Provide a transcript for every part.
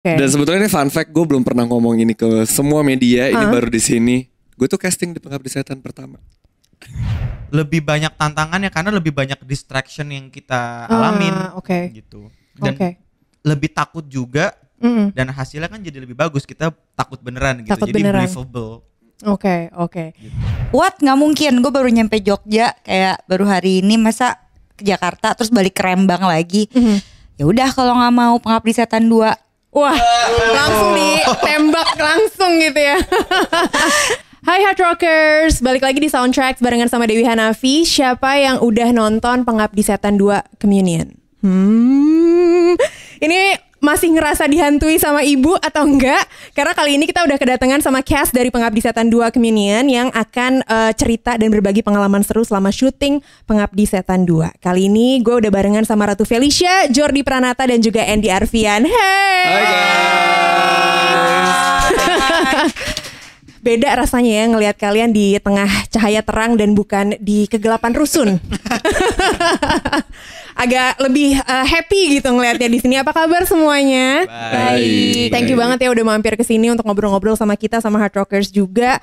Dan sebetulnya ini fun fact, gue belum pernah ngomong ini ke semua media, ini baru di sini. Gue tuh casting di Pengabdi Setan pertama. Lebih banyak tantangannya karena lebih banyak distraction yang kita alamin gitu. Dan lebih takut juga dan hasilnya kan jadi lebih bagus. Kita takut beneran gitu. Jadi believable. Oke. Gitu. What? Nggak mungkin. Gue baru nyampe Jogja kayak baru hari ini, masa ke Jakarta terus balik ke Rembang lagi. Ya udah kalau nggak mau Pengabdi Setan 2. Wah, langsung ditembak langsung gitu ya. Hai Hard Rockers, balik lagi di Soundtracks barengan sama Dewi Hanafi. Siapa yang udah nonton Pengabdi Setan 2 Communion? Ini masih ngerasa dihantui sama ibu atau enggak? Karena kali ini kita udah kedatangan sama cast dari Pengabdi Setan 2 Communion yang akan cerita dan berbagi pengalaman seru selama syuting Pengabdi Setan 2. Kali ini gue udah barengan sama Ratu Felicia, Jordi Pranata dan juga Andy Arfian. Hey! Hai guys. Beda rasanya ya ngelihat kalian di tengah cahaya terang dan bukan di kegelapan rusun. Agak lebih happy gitu ngelihatnya di sini. Apa kabar semuanya? Baik. Thank you banget ya udah mampir ke sini untuk ngobrol-ngobrol sama kita, sama Hard Rockers juga.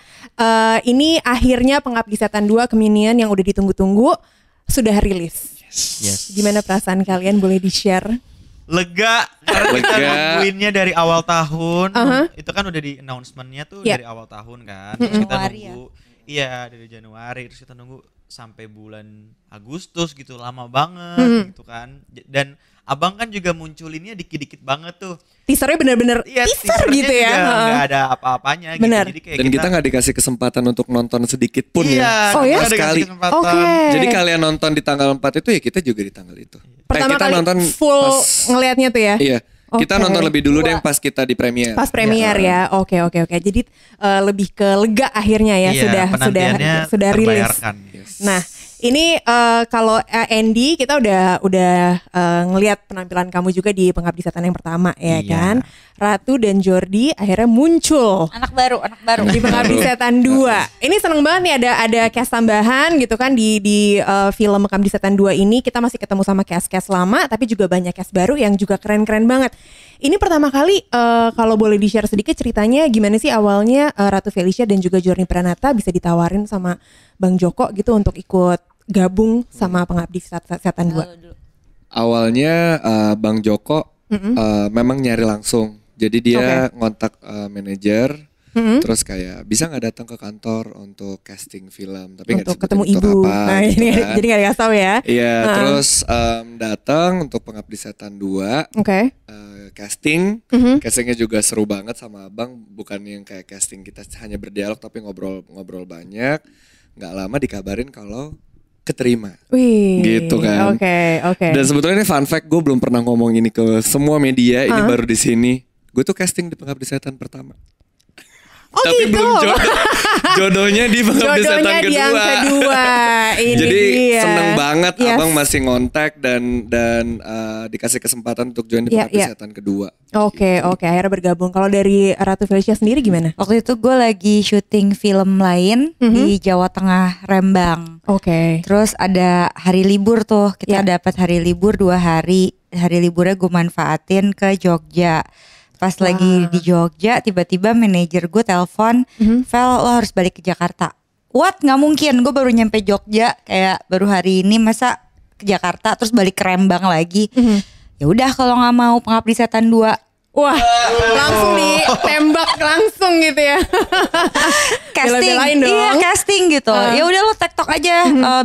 Ini akhirnya Pengabdi Setan 2 Communion yang udah ditunggu-tunggu sudah rilis. Yes. Gimana perasaan kalian, boleh di-share? Lega karena kita nungguinnya dari awal tahun. Itu kan udah di announcement-nya tuh dari awal tahun kan. Terus kita nunggu dari Januari, terus kita nunggu sampai bulan Agustus gitu, lama banget gitu kan. Dan abang kan juga munculinnya dikit-dikit banget tuh. Teasernya bener-bener teaser gitu ya. Gak ada apa-apanya gitu. Jadi kayak dan kita gak dikasih kesempatan untuk nonton sedikit pun ya. Oh ya? Sekali. Jadi kalian nonton di tanggal 4 itu ya kita juga di tanggal itu. Pertama kita kali nonton full ngelihatnya tuh ya? Iya. Kita nonton lebih dulu deh pas kita di premier. Pas premier ya. Oke. Jadi lebih ke lega akhirnya ya, sudah rilis. Nah, ini kalau Andy, kita udah ngelihat penampilan kamu juga di Pengabdi Setan yang pertama ya kan. Ratu dan Jordi akhirnya muncul. Anak baru Di Pengabdi Setan 2. Ini seneng banget nih ada cast tambahan gitu kan di film Pengabdi Setan 2 ini. Kita masih ketemu sama cast lama, tapi juga banyak cast baru yang juga keren-keren banget. Ini pertama kali kalau boleh di-share sedikit ceritanya gimana sih awalnya Ratu Felicia dan juga Jordi Pranata bisa ditawarin sama Bang Joko gitu untuk ikut gabung sama Pengabdi Setan 2. Awalnya Bang Joko memang nyari langsung. Jadi dia ngontak manajer, terus kayak bisa nggak datang ke kantor untuk casting film, tapi nggak ketemu ibu. Nah, gitu ini kan. jadi nggak dikasih tahu ya. Iya, terus datang untuk Pengabdi Setan 2. Casting, castingnya juga seru banget sama abang. Bukan yang kayak casting kita hanya berdialog, tapi ngobrol banyak. Nggak lama dikabarin kalau keterima. Wih, gitu kan. Oke. Dan sebetulnya ini fun fact, gue belum pernah ngomong ini ke semua media, ini baru di sini. Gue tuh casting di Pengabdi Setan pertama. Tapi gitu. belum jodohnya di Pengabdi Setan kedua. Yang kedua. Ini jadi dia. seneng banget abang masih ngontak dan dikasih kesempatan untuk join di Pengabdi Setan kedua. Oke. Akhirnya bergabung. Kalau dari Ratu Felicia sendiri gimana? Waktu itu gue lagi syuting film lain di Jawa Tengah, Rembang. Terus ada hari libur tuh, kita dapat hari libur 2 hari. Hari liburnya gue manfaatin ke Jogja. Pas lagi di Jogja, tiba-tiba manajer gue telepon, Vel, lo harus balik ke Jakarta. What? Nggak mungkin, gue baru nyampe Jogja kayak baru hari ini, masa ke Jakarta terus balik ke Rembang lagi. Ya udah kalau nggak mau Pengabdi Setan 2. Wah, langsung ditembak langsung gitu ya. Casting, iya casting gitu. Ya udah lo tektok aja.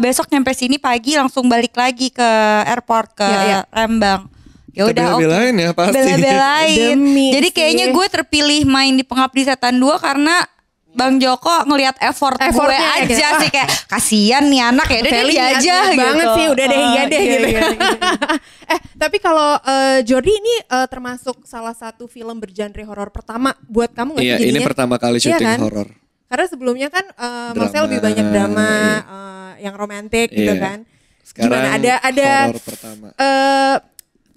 Besok nyampe sini pagi langsung balik lagi ke airport ke Rembang. Ya udah bela-belain ya pasti. Bela-belain. Jadi kayaknya gue terpilih main di Pengabdi Setan 2 karena Bang Joko ngelihat effort gue aja sih, kayak kasian nih anak ya, udah dia aja gitu. Banget sih, udah deh gitu. Tapi kalau Jordi ini termasuk salah satu film bergenre horor pertama buat kamu nggak sih? Iya, ini pertama kali syuting horor. Karena sebelumnya kan maksudnya lebih banyak drama yang romantis gitu kan. Sekarang gimana ada horor pertama.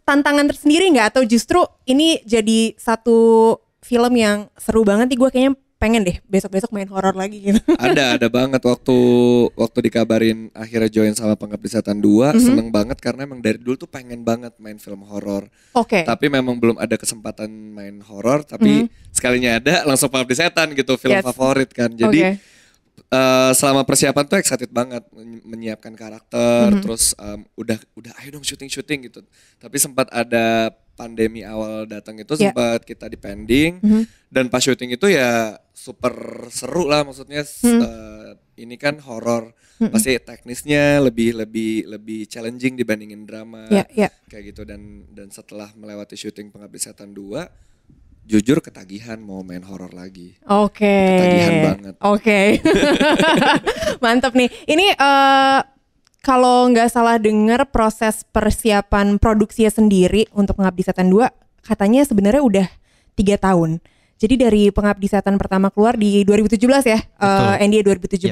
Tantangan tersendiri nggak, atau justru ini jadi satu film yang seru banget nih, gue kayaknya pengen deh besok-besok main horor lagi gitu. Ada banget waktu dikabarin akhirnya join sama Pengabdi Setan 2, seneng banget karena emang dari dulu tuh pengen banget main film horor. Tapi memang belum ada kesempatan main horor, tapi sekalinya ada langsung Pengabdi Setan gitu, film favorit kan. Jadi selama persiapan tuh excited banget menyiapkan karakter, terus udah ayo dong syuting gitu. Tapi sempat ada pandemi awal datang itu sempat kita dipending dan pas syuting itu ya super seru lah, maksudnya ini kan horor, pasti teknisnya lebih challenging dibandingin drama kayak gitu, dan setelah melewati syuting Pengabdi Setan 2 jujur ketagihan mau main horor lagi. Ketagihan banget. Mantap nih. Ini kalau nggak salah dengar proses persiapan produksinya sendiri untuk Pengabdi Setan 2 katanya sebenarnya udah 3 tahun. Jadi dari Pengabdi Setan pertama keluar di 2017 ya, NDA 2017.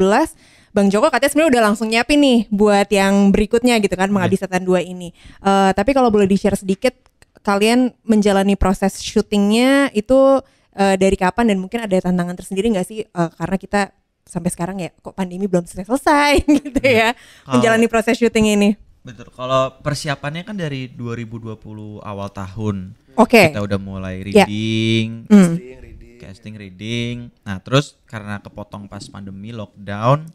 Bang Joko katanya sebenarnya udah langsung nyiapin nih buat yang berikutnya gitu kan, Pengabdi Setan 2 ini. Tapi kalau boleh di-share sedikit, kalian menjalani proses syutingnya itu dari kapan dan mungkin ada tantangan tersendiri nggak sih? Karena kita sampai sekarang ya kok pandemi belum selesai gitu ya, menjalani proses syuting ini. Betul, kalau persiapannya kan dari 2020 awal tahun. Kita udah mulai reading, casting, reading. Nah terus karena kepotong pas pandemi lockdown,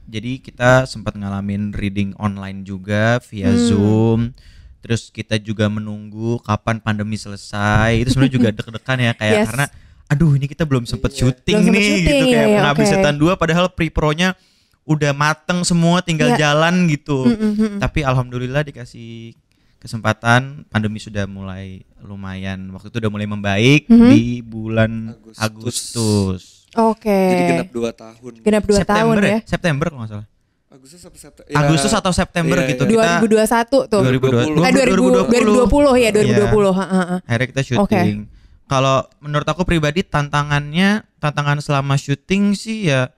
jadi kita sempat ngalamin reading online juga via Zoom. Terus kita juga menunggu kapan pandemi selesai. Itu sebenarnya juga deg-degan ya kayak karena aduh ini kita belum sempet syuting nih gitu, kayak Pengabdi Setan 2 padahal pre-pro-nya udah mateng semua, tinggal jalan gitu. Tapi alhamdulillah dikasih kesempatan, pandemi sudah mulai lumayan, waktu itu udah mulai membaik di bulan Agustus. Jadi genap 2 tahun. Genap 2 tahun ya. September kalau nggak salah. Agustus atau September gitu. 2021 tuh. 2020 ya, 2020. Akhirnya kita syuting. Kalau menurut aku pribadi tantangan selama syuting sih ya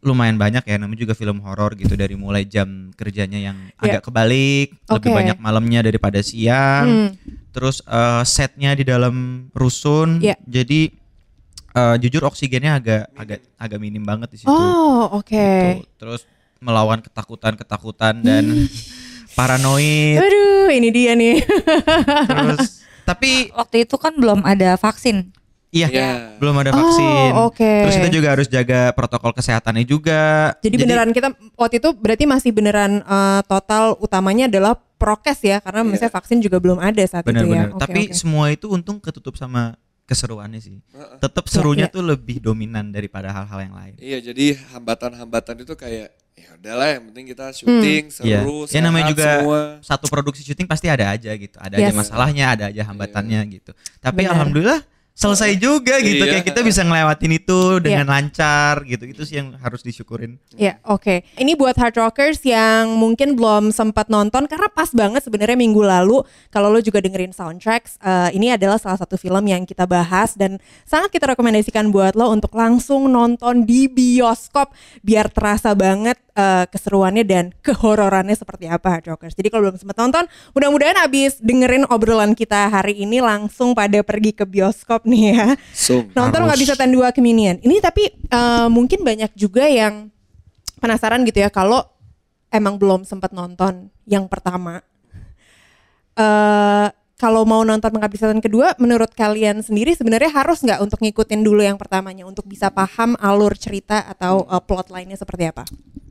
lumayan banyak ya, namanya juga film horor gitu, dari mulai jam kerjanya yang agak kebalik, lebih banyak malamnya daripada siang. Terus setnya di dalam rusun. Jadi jujur oksigennya agak minim banget di situ. Gitu. Terus melawan ketakutan dan paranoid. Aduh, ini dia nih. Terus tapi waktu itu kan belum ada vaksin. Iya, belum ada vaksin. Terus kita juga harus jaga protokol kesehatannya juga. Jadi beneran kita waktu itu berarti masih beneran total utamanya adalah prokes ya, karena misalnya vaksin juga belum ada saat itu ya. Tapi semua itu untung ketutup sama keseruannya sih. Tetap serunya tuh lebih dominan daripada hal-hal yang lain. Iya, jadi hambatan-hambatan itu kayak ya udahlah, yang penting kita syuting seru, ya namanya juga semua. Satu produksi syuting pasti ada aja gitu. Ada aja masalahnya, ada aja hambatannya gitu. Tapi alhamdulillah selesai juga gitu, kayak kita bisa ngelewatin itu dengan lancar gitu. Itu sih yang harus disyukurin. Ini buat hard rockers yang mungkin belum sempat nonton, karena pas banget sebenarnya minggu lalu kalau lo juga dengerin soundtracks, ini adalah salah satu film yang kita bahas dan sangat kita rekomendasikan buat lo untuk langsung nonton di bioskop biar terasa banget keseruannya dan kehororannya seperti apa, hard rockers. Jadi kalau belum sempat nonton, mudah-mudahan abis dengerin obrolan kita hari ini langsung pada pergi ke bioskop nih ya. Nonton Pengabdi Setan 2 Keminian. Ini tapi mungkin banyak juga yang penasaran gitu ya, kalau emang belum sempat nonton yang pertama. Kalau mau nonton Pengabdi Setan kedua, menurut kalian sendiri sebenarnya harus nggak untuk ngikutin dulu yang pertamanya untuk bisa paham alur cerita atau plot line-nya seperti apa?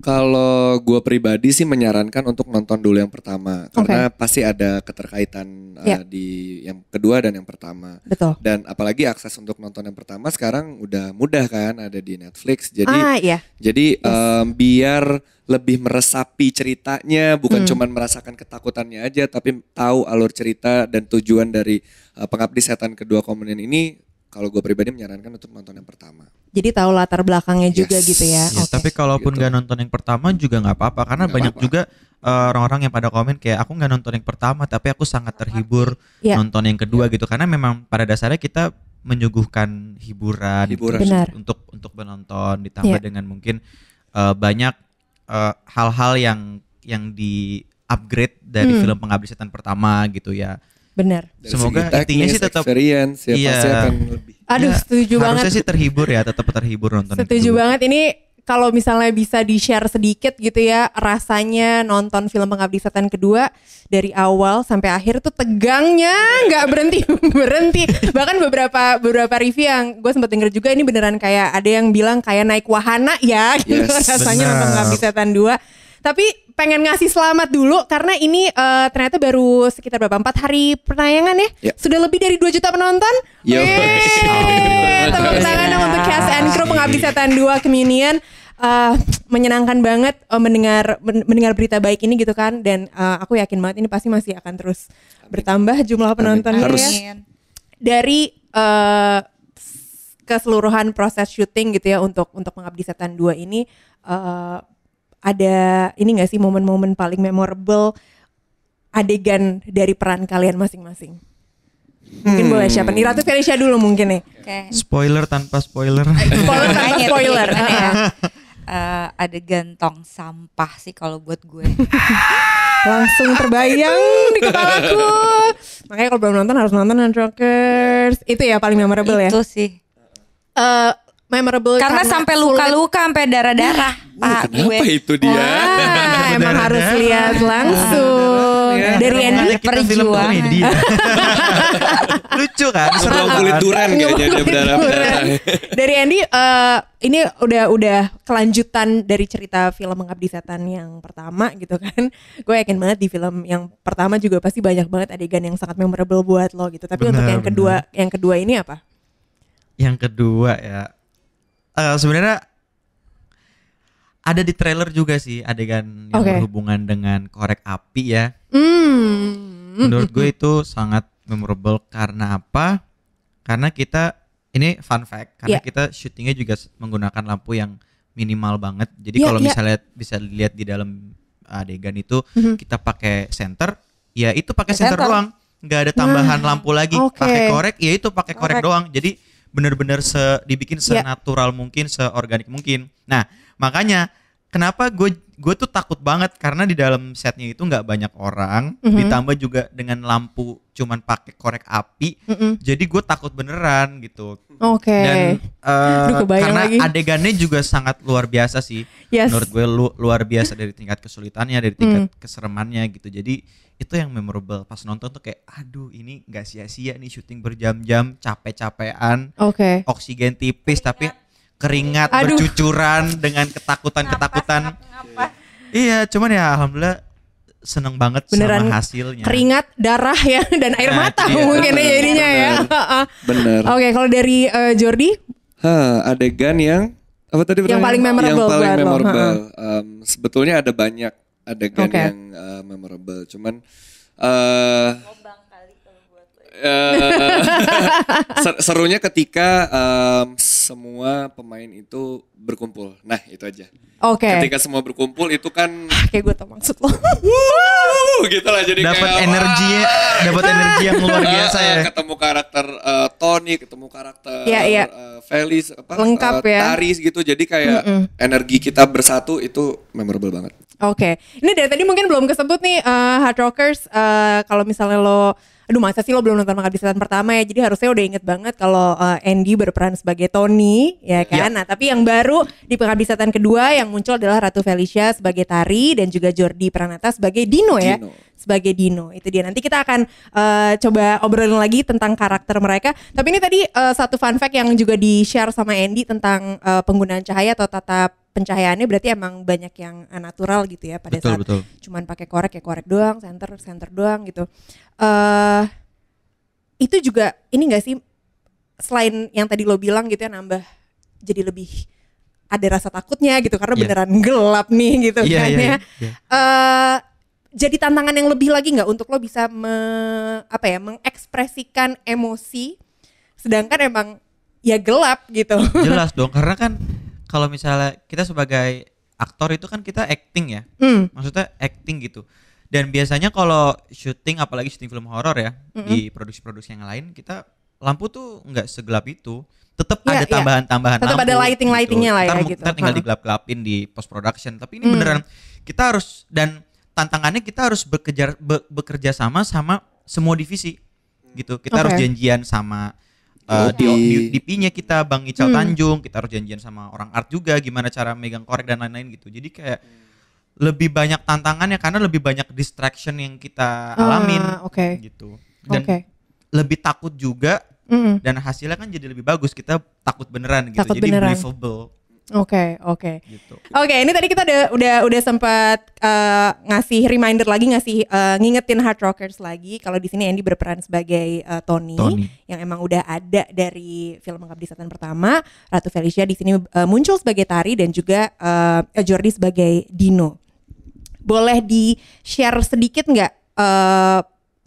Kalau gue pribadi sih menyarankan untuk nonton dulu yang pertama, karena pasti ada keterkaitan di yang kedua dan yang pertama. Betul. Dan apalagi akses untuk nonton yang pertama sekarang udah mudah kan, ada di Netflix. Jadi biar lebih meresapi ceritanya, bukan cuman merasakan ketakutannya aja, tapi tahu alur cerita dan tujuan dari Pengabdi Setan kedua Keminian ini. Kalau gue pribadi menyarankan untuk nonton yang pertama. Jadi tahu latar belakangnya juga gitu ya. Tapi kalaupun nggak nonton yang pertama juga nggak apa-apa, karena banyak juga orang-orang yang pada komen kayak aku nggak nonton yang pertama tapi aku sangat terhibur nonton yang kedua gitu, karena memang pada dasarnya kita menyuguhkan hiburan. Gitu, untuk menonton, ditambah dengan mungkin banyak hal-hal yang di upgrade dari film Pengabdi Setan pertama gitu ya. Benar. Semoga intinya sih tetap experience ya, pasti akan lebih. Aduh, setuju banget. Harusnya sih terhibur ya, tetap terhibur nonton. Setuju banget. Ini kalau misalnya bisa di-share sedikit gitu ya, rasanya nonton film Pengabdi Setan kedua dari awal sampai akhir tuh tegangnya nggak berhenti. Bahkan beberapa review yang gue sempat denger juga, ini beneran kayak ada yang bilang kayak naik wahana ya gitu rasanya nonton Pengabdi Setan 2. Tapi pengen ngasih selamat dulu karena ini ternyata baru sekitar berapa 4 hari penayangan ya. Sudah lebih dari 2 juta penonton. Tepuk tangan dong untuk cast and crew Pengabdi Setan 2 Communion. Menyenangkan banget mendengar berita baik ini gitu kan, dan aku yakin banget ini pasti masih akan terus bertambah jumlah penontonnya ya. Dari keseluruhan proses syuting gitu ya untuk Pengabdi Setan 2 ini ada ini nggak sih momen-momen paling memorable adegan dari peran kalian masing-masing? Mungkin boleh siapa nih? Ratu Felicia dulu mungkin nih. Spoiler tanpa spoiler. Spoiler tanpa spoiler. Adegan tong sampah sih kalau buat gue. Langsung terbayang di kepalaku. Makanya kalau belum nonton harus nonton Handrockers. Itu ya paling memorable ya. Itu sih. Memorable karena sampai luka-luka, sampai darah-darah. Kenapa itu dia? Emang harus lihat langsung. Dari Andy perjuangan. Lucu kan? Seru kulit duren kayaknya dia berdarah-darah. Dari Andy, ini udah kelanjutan dari cerita film Pengabdi Setan yang pertama gitu kan. Gue yakin banget di film yang pertama juga pasti banyak banget adegan yang sangat memorable buat lo gitu. Tapi untuk yang kedua ini apa? Yang kedua ya, sebenarnya ada di trailer juga sih adegan yang berhubungan dengan korek api ya. Menurut gue itu sangat memorable karena apa? Karena kita, ini fun fact, karena kita syutingnya juga menggunakan lampu yang minimal banget. Jadi kalau misalnya bisa dilihat di dalam adegan itu kita pakai senter, ya itu pakai senter doang, nggak ada tambahan lampu lagi. Pakai korek, ya itu pakai korek doang. Jadi benar-benar dibikin senatural mungkin, seorganik mungkin. Nah, makanya kenapa gue tuh takut banget karena di dalam setnya itu nggak banyak orang, ditambah juga dengan lampu cuman pakai korek api, jadi gue takut beneran gitu. Dan karena adegannya juga sangat luar biasa sih, menurut gue luar biasa dari tingkat kesulitannya, dari tingkat keseremannya gitu. Jadi itu yang memorable pas nonton tuh kayak aduh ini nggak sia-sia nih syuting berjam-jam, capek-capean, oksigen tipis tapi keringat bercucuran dengan ketakutan. Iya, cuman ya alhamdulillah seneng banget beneran sama hasilnya. Keringat, darah ya dan air mata mungkin jadinya ya. Bener. Oke, kalau dari Jordi? Adegan yang apa tadi? Yang paling memorable. Yang paling memorable. Sebetulnya ada banyak adegan yang memorable, cuman serunya ketika semua pemain itu berkumpul. Nah itu aja. Ketika semua berkumpul itu kan kayak gue tau maksud lo. Gitu lah, jadi dapat energi yang luar biasa ya. Ketemu karakter Tony, ketemu karakter Felis, lengkap ya. Taris gitu. Jadi kayak energi kita bersatu itu memorable banget. Ini dari tadi mungkin belum kesebut nih Handrockers, kalau misalnya lo, aduh masa sih lo belum nonton Pengabdi Setan pertama ya, jadi harusnya udah inget banget kalau Andy berperan sebagai Tony ya kan. Nah tapi yang baru di Pengabdi Setan kedua yang muncul adalah Ratu Felicia sebagai Tari dan juga Jordi Pranata sebagai Dino ya. Sebagai Dino, itu dia. Nanti kita akan coba obrolin lagi tentang karakter mereka. Tapi ini tadi satu fun fact yang juga di-share sama Andy tentang penggunaan cahaya atau tata pencahayaannya, berarti emang banyak yang natural gitu ya pada saat cuman pakai korek doang, center doang gitu. Itu juga ini nggak sih, selain yang tadi lo bilang gitu ya, nambah jadi lebih ada rasa takutnya gitu karena beneran gelap nih gitu kan ya. Jadi tantangan yang lebih lagi nggak untuk lo bisa mengekspresikan emosi sedangkan emang ya gelap gitu. Jelas dong, karena kan kalau misalnya kita sebagai aktor itu kan kita acting ya, maksudnya acting gitu. Dan biasanya kalau syuting, apalagi syuting film horor ya, di produksi-produksi yang lain, kita lampu tuh nggak segelap itu, tetap ada tambahan-tambahan lampu. Tetap ada lighting-lightingnya lah ya gitu. Kita tinggal digelap-gelapin di post production. Tapi ini beneran kita harus, dan tantangannya kita harus bekerja sama semua divisi gitu. Kita harus janjian sama DP-nya kita Bang Ical Tanjung, kita harus janjian sama orang art juga gimana cara megang korek dan lain-lain gitu. Jadi kayak lebih banyak tantangannya karena lebih banyak distraction yang kita alamin gitu. Dan lebih takut juga dan hasilnya kan jadi lebih bagus. Kita takut beneran gitu. Takut jadi beneran. believable. Oke. Gitu. Oke, ini tadi kita udah sempat ngasih reminder lagi, ngingetin Hard Rockers lagi kalau di sini Andy berperan sebagai Tony yang emang udah ada dari film Lengkap di Setan pertama. Ratu Felicia di sini muncul sebagai Tari dan juga Jordi sebagai Dino. Boleh di-share sedikit nggak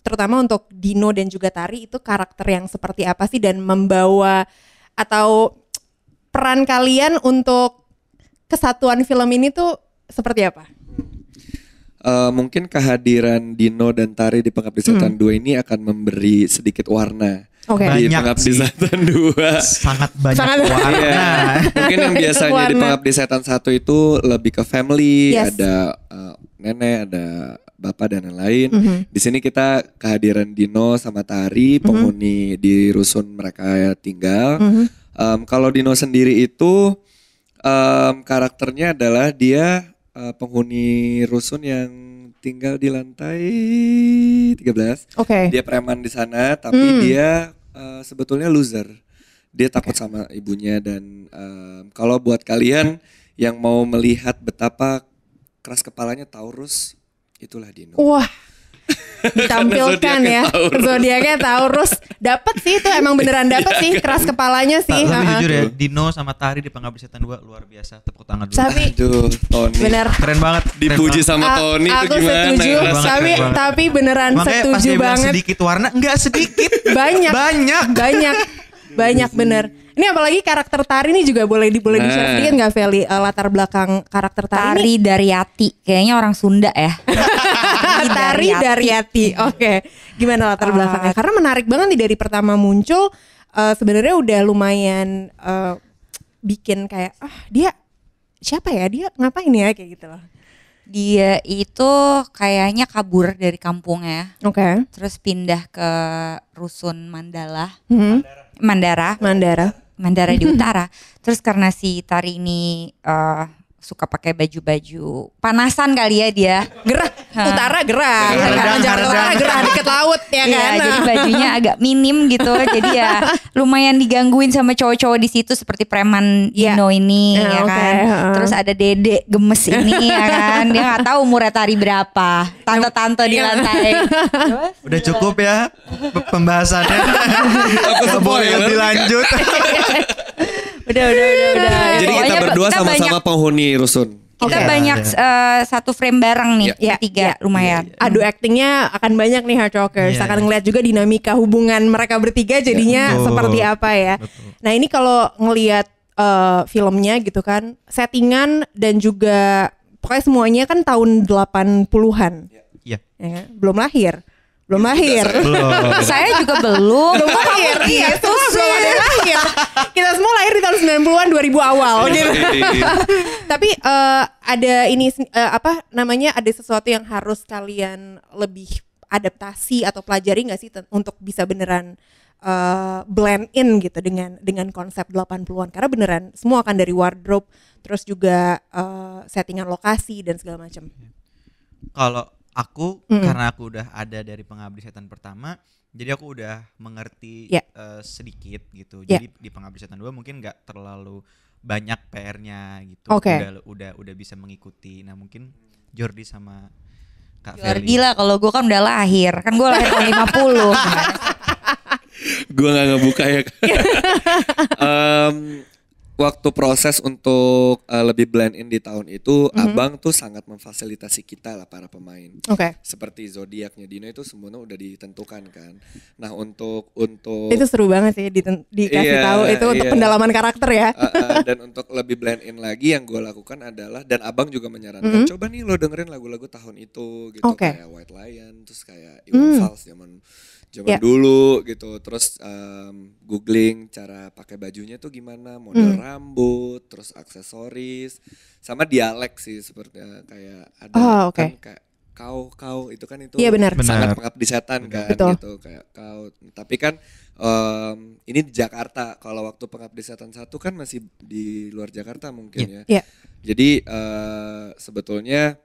terutama untuk Dino dan juga Tari itu karakter yang seperti apa sih dan membawa atau peran kalian untuk kesatuan film ini tuh seperti apa? Mungkin kehadiran Dino dan Tari di Pengabdi Setan 2 ini akan memberi sedikit warna di Pengabdi Setan 2. Sangat banyak warna. Mungkin yang biasanya di Pengabdi Setan 1 itu lebih ke family, ada nenek, ada bapak dan lain-lain. Di sini kita kehadiran Dino sama Tari, penghuni di rusun mereka tinggal. Kalau Dino sendiri itu karakternya adalah dia penghuni rusun yang tinggal di lantai 13. Dia preman di sana, tapi dia sebetulnya loser. Dia takut sama ibunya dan kalau buat kalian yang mau melihat betapa keras kepalanya Taurus, itulah Dino. Wah. Ditampilkan ya zodiaknya Taurus. Dapat sih itu emang beneran dapat sih keras kepalanya sih. Tapi jujur ya Dino sama Tari di Pengabdi Setan 2 luar biasa. Tepuk tangan dulu. Tapi Tony bener keren banget. Dipuji sama Tony itu gimana? Aku setuju. Tapi beneran makanya setuju pas banget. Sedikit warna enggak sedikit. Banyak bener. Ini apalagi karakter Tari ini juga boleh di-share sedikit nggak Feli latar belakang karakter Tari Daryati, kayaknya orang Sunda ya. Tari Daryati. Oke. Gimana latar belakangnya? Karena menarik banget nih dari pertama muncul sebenarnya udah lumayan bikin kayak dia siapa ya? Dia ngapain ya kayak gitu loh. Dia itu kayaknya kabur dari kampungnya. Terus pindah ke rusun Mandara di utara. Terus karena si Tari ini suka pakai baju-baju panasan kali ya dia. Gerah, utara gerah. Utara gerah deket laut ya kan. Jadi bajunya agak minim gitu. Jadi ya lumayan digangguin sama cowok-cowok di situ seperti preman Dino ini ya kan. Terus ada Dede gemes ini ya kan. Dia nggak tahu umurnya Tari berapa. Tante-tante di lantai. Udah cukup ya pembahasannya. Aku boleh lebih lanjut. Udah. Jadi kita berdua sama-sama penghuni rusun. Kita banyak satu frame bareng nih, tiga lumayan. Adu aktingnya akan banyak nih Hard Rockers. Akan ngeliat juga dinamika hubungan mereka bertiga jadinya seperti apa ya. Nah ini kalau ngelihat filmnya gitu kan, settingan dan juga pokoknya semuanya kan tahun 80-an. Iya. Ya kan? Belum lahir. Saya juga belum lahir. Iya, itu belum ada yang lahir. Kita semua lahir di tahun 90-an 2000 awal gitu. Tapi ada ini ada sesuatu yang harus kalian lebih adaptasi atau pelajari enggak sih untuk bisa beneran blend in gitu dengan konsep 80-an karena beneran semua akan dari wardrobe terus juga settingan lokasi dan segala macam. Kalau aku karena aku udah ada dari Pengabdi Setan pertama, jadi aku udah mengerti sedikit gitu. Jadi di Pengabdi Setan 2 mungkin nggak terlalu banyak PR-nya gitu. Udah bisa mengikuti. Nah mungkin Jordi sama Kak Feli. Jordi lah, kalau gue kan udah lahir. Kan gue lahir tahun 50. Gue nggak ngebuka ya. Waktu proses untuk lebih blend in di tahun itu, Abang tuh sangat memfasilitasi kita lah para pemain. Seperti zodiaknya Dino itu semuanya udah ditentukan kan. Nah untuk itu seru banget sih dikasih tahu itu untuk pendalaman karakter ya. Dan untuk lebih blend in lagi yang gue lakukan adalah, dan Abang juga menyarankan coba nih lo dengerin lagu-lagu tahun itu gitu, kayak White Lion, terus kayak Iwan Fals zaman dulu gitu, terus googling cara pakai bajunya tuh gimana, model rambut, terus aksesoris, sama dialek sih seperti kayak ada kan kayak kau itu kan itu benar. sangat Pengabdi Setan kan. Betul. Gitu kayak kau. Tapi kan ini di Jakarta. Kalau waktu Pengabdi Setan 1 kan masih di luar Jakarta mungkin ya. Jadi sebetulnya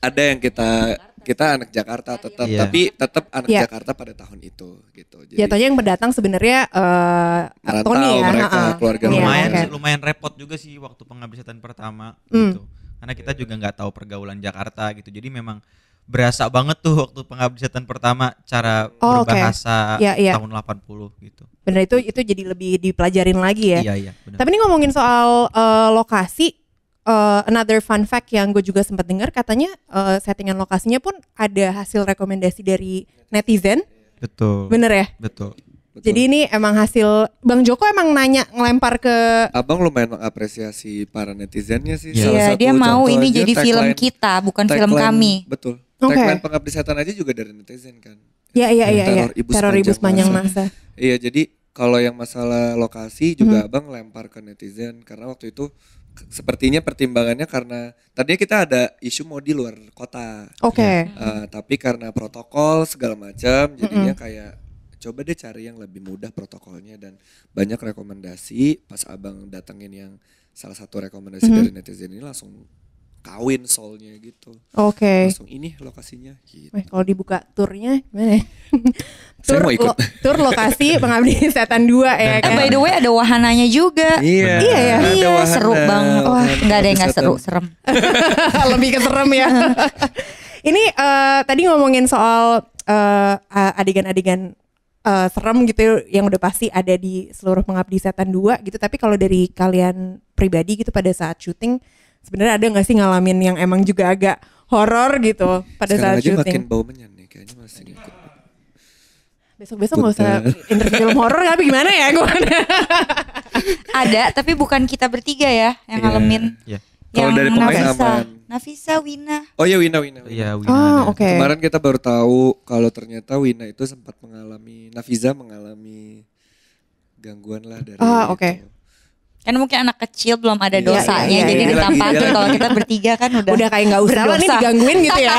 ada yang kita anak Jakarta tetap, tapi tetap anak Jakarta pada tahun itu gitu. Jadi jatuhnya yang berdatang sebenarnya Tony ya, mereka keluarga lumayan repot juga sih waktu Pengabdi Setan pertama gitu. Karena kita juga nggak tahu pergaulan Jakarta gitu. Jadi memang berasa banget tuh waktu Pengabdi Setan pertama cara berbahasa tahun 80 gitu. Bener, itu jadi lebih dipelajarin lagi ya. Iya, bener. Tapi ini ngomongin soal lokasi, another fun fact yang gue juga sempat dengar katanya settingan lokasinya pun ada hasil rekomendasi dari netizen. Betul. Bener ya? Betul. Jadi ini emang hasil Bang Joko emang ngelempar ke Abang lumayan mengapresiasi para netizennya sih. Iya, dia mau ini jadi film kita, bukan film kami. Betul. Tagline Pengabdi Setan aja juga dari netizen kan. Iya. Teror Ibu sepanjang masa. Iya, jadi kalau yang masalah lokasi juga Abang lempar ke netizen karena waktu itu sepertinya pertimbangannya karena tadinya kita ada isu mau di luar kota. Tapi karena protokol segala macam jadinya kayak coba deh cari yang lebih mudah protokolnya dan banyak rekomendasi. Pas Abang datengin yang salah satu rekomendasi dari netizen ini langsung kawin soulnya gitu. Langsung ini lokasinya gitu. Kalau dibuka turnya gimana? Saya mau ikut. Tur lokasi Pengabdi Setan 2 ya kan. By the way ada wahananya juga. Iya ya. Seru banget. Wah, enggak ada yang enggak seru, serem. Lebih ke serem ya. Ini tadi ngomongin soal adegan-adegan serem gitu yang udah pasti ada di seluruh Pengabdi Setan 2 gitu. Tapi kalau dari kalian pribadi gitu pada saat syuting sebenarnya ada nggak sih ngalamin yang emang juga agak horor gitu pada sekarang saat syuting? Sekarang aja makin bau menyan nih kayaknya masih ngikut. Besok-besok nggak usah interview film horor tapi gimana ya gue? Ada tapi bukan kita bertiga ya yang ngalamin. Kalau dari pemain aman. Nafisa, Wina. Oh iya Wina. Iya Wina. Kemarin kita baru tahu kalau ternyata Wina itu sempat Nafiza mengalami gangguan lah dari itu. Kan mungkin anak kecil belum ada dosanya jadi ditampakin. Kalau kita bertiga kan udah kayak nggak usah lah nih digangguin gitu ya.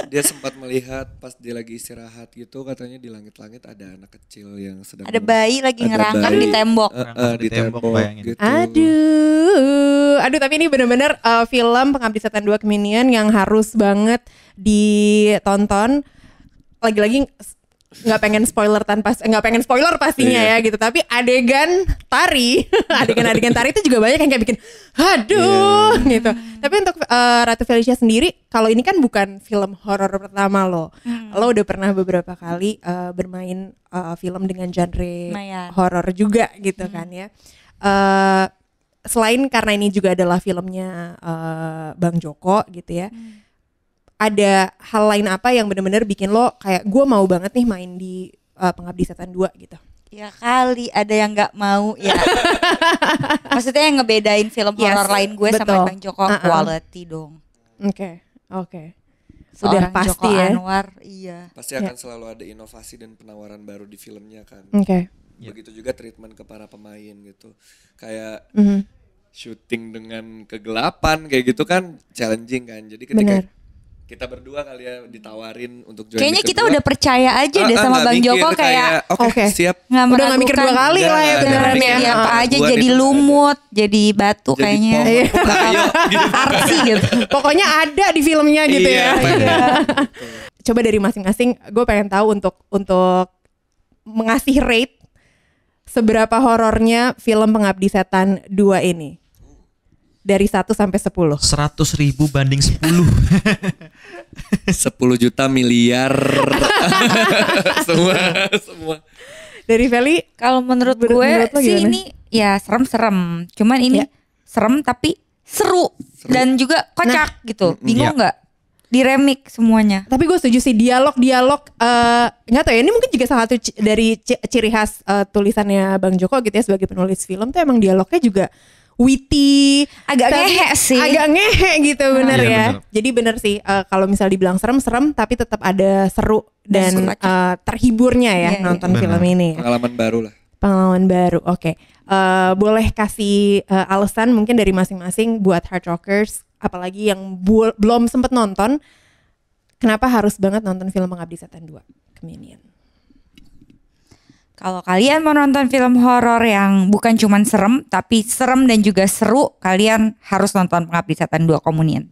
Dia sempat melihat pas dia lagi istirahat gitu katanya di langit-langit ada anak kecil yang sedang ada bayi lagi ngerangkak di tembok. Di tembok gitu. Aduh tapi ini benar-benar film Pengabdi Setan 2 Keminian yang harus banget ditonton. Lagi-lagi nggak pengen spoiler pastinya ya gitu, tapi adegan tari itu juga banyak yang kayak bikin gitu. Tapi untuk Ratu Felicia sendiri, kalau ini kan bukan film horor pertama lo udah pernah beberapa kali bermain film dengan genre horor juga gitu kan ya. Selain karena ini juga adalah filmnya Bang Joko gitu ya. Ada hal lain apa yang benar-benar bikin lo kayak gue mau banget nih main di Pengabdi Setan 2 gitu? Ya kali ada yang nggak mau ya. Maksudnya yang ngebedain film horor lain gue sama Bang Joko quality dong. Oke. Sudah pasti Joko ya. Anwar, iya. Pasti akan selalu ada inovasi dan penawaran baru di filmnya kan. Begitu juga treatment ke para pemain gitu. Kayak syuting dengan kegelapan kayak gitu kan challenging kan. Jadi ketika kita berdua kali ya ditawarin untuk join. Kayaknya kita udah percaya aja deh sama Bang Joko kayak siap. Udah gak mikir 2 kali lah ya beneran ya. Apa aja jadi lumut, jadi batu jadi kayaknya. Artsy gitu. Pokoknya ada di filmnya gitu ya. Coba dari masing-masing gue pengen tahu untuk mengasih rate seberapa horornya film Pengabdi Setan 2 ini. Dari 1 sampai 10. 100.000 banding 10. 10 juta miliar. semua. Dari Feli, kalau menurut gue sih ini ya serem-serem. Cuman ini serem tapi seru dan juga kocak gitu. Bingung nggak? Di remake semuanya. Tapi gue setuju sih dialog nggak tahu ya, ini mungkin juga salah satu dari ciri khas tulisannya Bang Joko gitu ya sebagai penulis film tuh emang dialognya juga witty, agak ngehe gitu bener ya. Bener. Jadi bener sih kalau misal dibilang serem tapi tetap ada seru dan terhiburnya ya nonton film ini. Pengalaman baru lah. Pengalaman baru, oke. Boleh kasih alasan mungkin dari masing-masing buat Hard Rockers apalagi yang belum sempet nonton, kenapa harus banget nonton film Pengabdi Setan 2 Communion? Kalau kalian mau nonton film horor yang bukan cuman serem, tapi serem dan juga seru, kalian harus nonton Pengabdi Setan 2 Communion.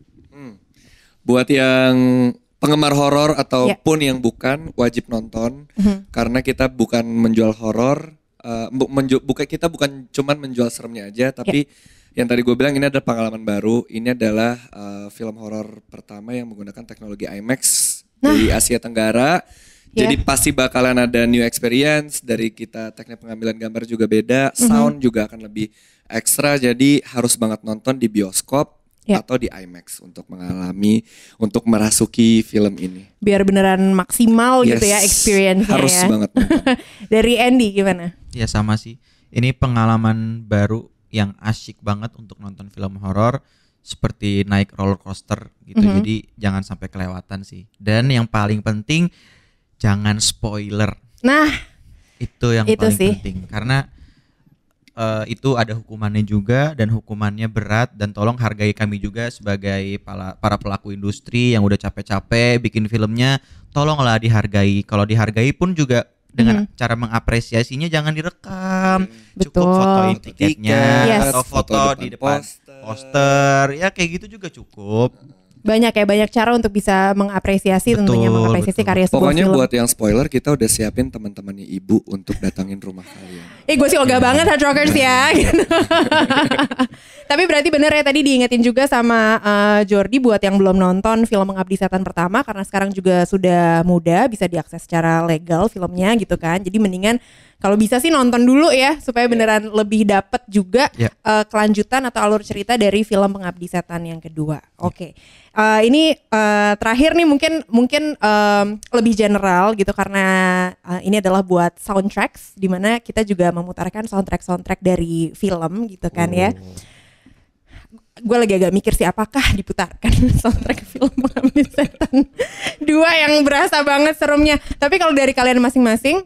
Buat yang penggemar horor ataupun yang bukan, wajib nonton. Karena kita bukan menjual horor, kita bukan cuman menjual seremnya aja, tapi yang tadi gue bilang ini adalah pengalaman baru. Ini adalah film horor pertama yang menggunakan teknologi IMAX di Asia Tenggara. Jadi pasti bakalan ada new experience dari kita, teknik pengambilan gambar juga beda, sound juga akan lebih ekstra. Jadi harus banget nonton di bioskop atau di IMAX untuk merasuki film ini. Biar beneran maksimal gitu ya experience-nya. Harus banget nonton. Dari Andy gimana? Ya sama sih. Ini pengalaman baru yang asyik banget untuk nonton film horor, seperti naik roller coaster gitu. Jadi jangan sampai kelewatan sih. Dan yang paling penting, jangan spoiler. Nah, itu yang paling penting. Karena itu ada hukumannya juga, dan hukumannya berat. Dan tolong hargai kami juga sebagai para pelaku industri yang udah capek-capek bikin filmnya. Tolonglah dihargai. Kalau dihargai pun juga dengan cara mengapresiasinya jangan direkam. Betul. Cukup fotoin tiketnya atau foto di depan poster. Ya kayak gitu juga cukup. Banyak cara untuk bisa mengapresiasi, tentunya mengapresiasi karya sebuah Pokoknya film. Buat yang spoiler, kita udah siapin teman-temannya ibu untuk datangin rumah kalian. Gue sih ogah banget Hard Rockers ya. Tapi berarti bener ya, tadi diingetin juga sama Jordi buat yang belum nonton film Pengabdi Setan pertama, karena sekarang juga sudah mudah, bisa diakses secara legal filmnya gitu kan. Jadi mendingan kalau bisa sih nonton dulu ya, supaya beneran lebih dapet juga kelanjutan atau alur cerita dari film Pengabdi Setan yang kedua. Oke. Ini terakhir nih mungkin lebih general gitu, karena ini adalah buat soundtracks, dimana kita juga memutarkan soundtrack dari film gitu kan ya. Gue lagi agak mikir sih apakah diputarkan soundtrack film Pengabdi Setan 2 yang berasa banget seremnya. Tapi kalau dari kalian masing-masing,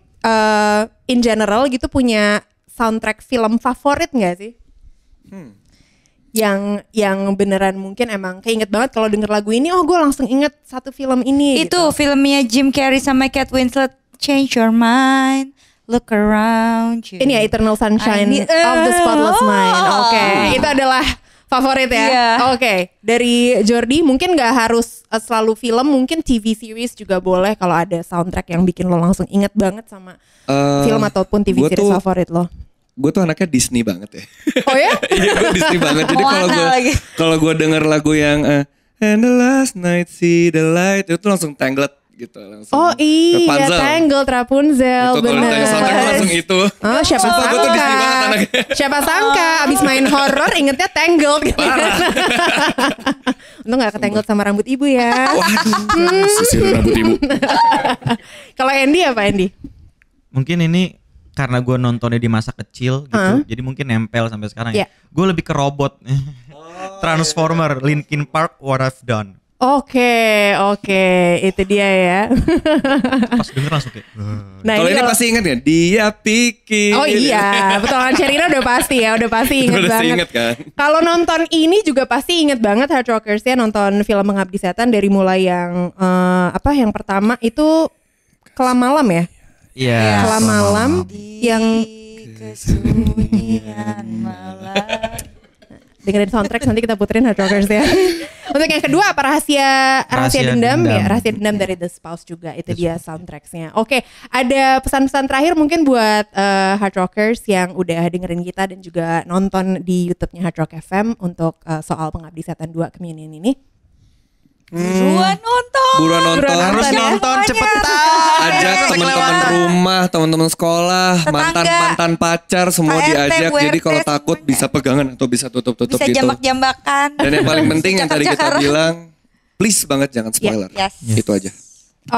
in general gitu, punya soundtrack film favorit nggak sih? Yang beneran mungkin emang keinget banget kalau denger lagu ini, gue langsung inget satu film ini. Itu gitu. Filmnya Jim Carrey sama Kate Winslet, Change Your Mind, Look Around You. Ini ya Eternal Sunshine of the Spotless Mind. Oke, itu adalah favorit ya. Oke. Dari Jordi mungkin nggak harus selalu film, mungkin TV series juga boleh kalau ada soundtrack yang bikin lo langsung inget banget sama film ataupun TV series favorit lo. Gue tuh anaknya Disney banget ya. Oh ya? Iya, gue Disney banget. Jadi kalau gue denger lagu yang And the Last Night See the Light, itu langsung Tangled gitu langsung. Oh iya, Tangled, Rapunzel, itu bener. Kalau soundtrack langsung itu. Oh, siapa sangka? Siapa sangka abis main horror ingetnya Tangled gitu. Parah. Untung gak ketangled sama rambut ibu ya. Waduh, sisir rambut ibu. Kalau Andy apa Andy? Mungkin ini karena gue nontonnya di masa kecil gitu, jadi mungkin nempel sampai sekarang ya. Gue lebih ke robot. Transformer, Linkin Park, What I've Done. Oke, itu dia ya. Pas denger langsung kayak. Nah, kalau ini pasti ingat kan? Dia pikir. Oh iya, petualangan Sherina udah pasti ingat banget. Kan? Kalau nonton ini juga pasti inget banget Hard Rockers ya, nonton film Pengabdi Setan dari mulai yang yang pertama itu Kelam Malam ya. Iya. Kelam Malam yang kesunyian malam. Dengerin soundtrack nanti kita puterin Hard Rockers ya. Untuk yang kedua apa rahasia dendam ya, rahasia dendam dari The Spouse juga, itu dia soundtracksnya. Oke, ada pesan-pesan terakhir mungkin buat Hard Rockers yang udah dengerin kita dan juga nonton di YouTube-nya Hard Rock FM untuk soal Pengabdi Setan 2 Communion ini. Buruan nonton. Harus nonton cepetan. Ajak teman-teman rumah, teman-teman sekolah, mantan pacar semua diajak. Jadi kalau takut bisa pegangan atau bisa tutup-tutup bisa gitu. Bisa jambak-jambakan. Dan yang paling penting yang tadi kita bilang, please banget jangan spoiler. Itu aja.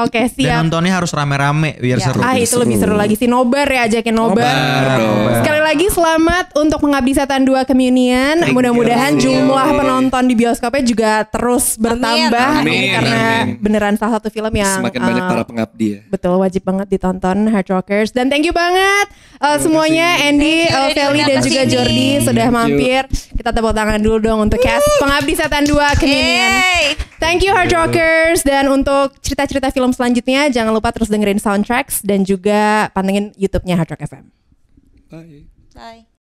Oke, siap. Dan nontonnya harus rame-rame biar seru. Itu lebih seru lagi sih, nobar ya, ajakin nobar. Sekali lagi selamat untuk Pengabdi Setan 2 Communion. Mudah-mudahan jumlah penonton di bioskopnya juga terus bertambah. Amin. Karena beneran salah satu film yang semakin banyak para pengabdi ya. Betul, wajib banget ditonton Hard Rockers. Dan thank you banget semuanya, Andy, Feli dan juga Jordi sudah mampir. Kita tepuk tangan dulu dong untuk cast Pengabdi Setan 2 Communion. Thank you Hard Rockers. Dan untuk cerita-cerita film selanjutnya jangan lupa terus dengerin Soundtracks dan juga pantengin YouTube-nya Hard Rock FM. Bye. Bye.